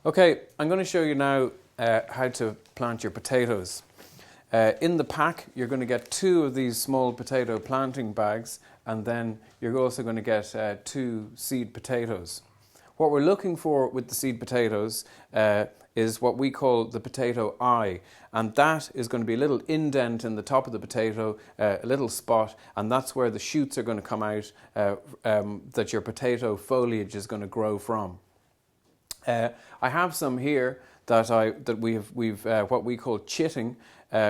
Okay, I'm going to show you now how to plant your potatoes. In the pack, you're going to get 2 of these small potato planting bags, and then you're also going to get 2 seed potatoes. What we're looking for with the seed potatoes is what we call the potato eye, and that is going to be a little indent in the top of the potato, a little spot, and that's where the shoots are going to come out that your potato foliage is going to grow from. I have some here that we've what we call chitting,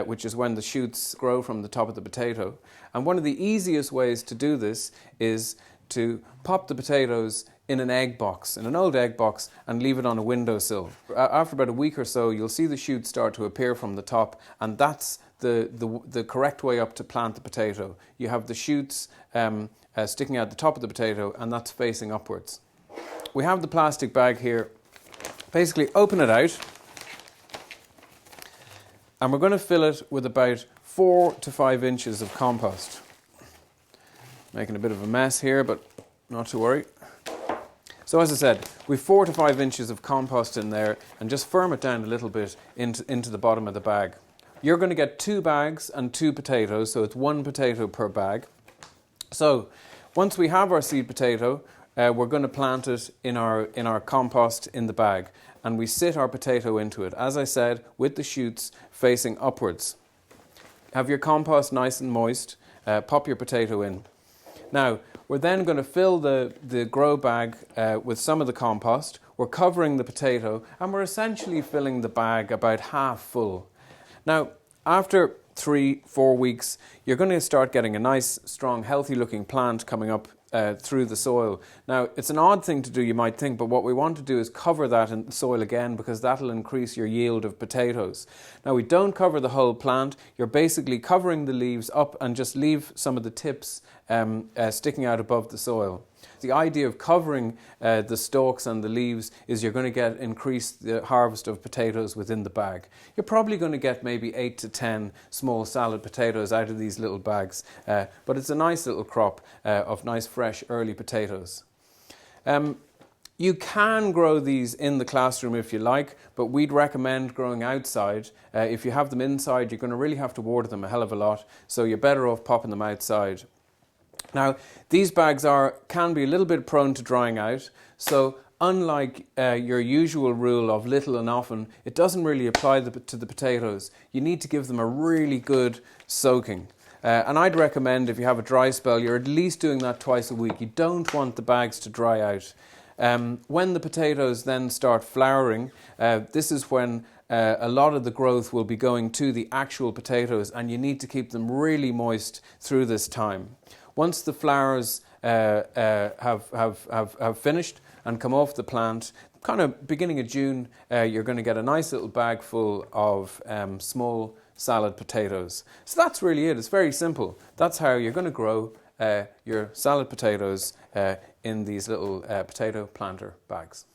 which is when the shoots grow from the top of the potato. And one of the easiest ways to do this is to pop the potatoes in an egg box, in an old egg box, and leave it on a windowsill. After about a week or so, you'll see the shoots start to appear from the top, and that's the correct way up to plant the potato. You have the shoots sticking out the top of the potato, and that's facing upwards. We have the plastic bag here. Basically, open it out, and we're going to fill it with about 4 to 5 inches of compost. Making a bit of a mess here, but not to worry. So as I said, we've 4 to 5 inches of compost in there, and just firm it down a little bit into the bottom of the bag. You're going to get 2 bags and 2 potatoes, so it's 1 potato per bag. So once we have our seed potato, we're going to plant it in our compost in the bag, and we sit our potato into it, as I said, with the shoots facing upwards. Have your compost nice and moist, pop your potato in. Now, we're then going to fill the grow bag with some of the compost. We're covering the potato, and we're essentially filling the bag about half full. Now, after 3-4 weeks, you're going to start getting a nice, strong, healthy-looking plant coming up through the soil. Now, it's an odd thing to do, you might think, but what we want to do is cover that in the soil again, because that'll increase your yield of potatoes. Now, we don't cover the whole plant. You're basically covering the leaves up and just leave some of the tips sticking out above the soil. The idea of covering the stalks and the leaves is you're going to increase the harvest of potatoes within the bag. You're probably going to get maybe 8 to 10 small salad potatoes out of these little bags, but it's a nice little crop of nice fresh early potatoes. You can grow these in the classroom if you like, but we'd recommend growing outside. If you have them inside, you're going to really have to water them a hell of a lot, so you're better off popping them outside. Now, these bags can be a little bit prone to drying out, so unlike your usual rule of little and often, it doesn't really apply to the potatoes. You need to give them a really good soaking. And I'd recommend, if you have a dry spell, you're at least doing that twice a week. You don't want the bags to dry out. When the potatoes then start flowering, this is when a lot of the growth will be going to the actual potatoes, and you need to keep them really moist through this time. Once the flowers have finished and come off the plant, kind of beginning of June, you're going to get a nice little bag full of small salad potatoes. So that's really it. It's very simple. That's how you're going to grow your salad potatoes in these little potato planter bags.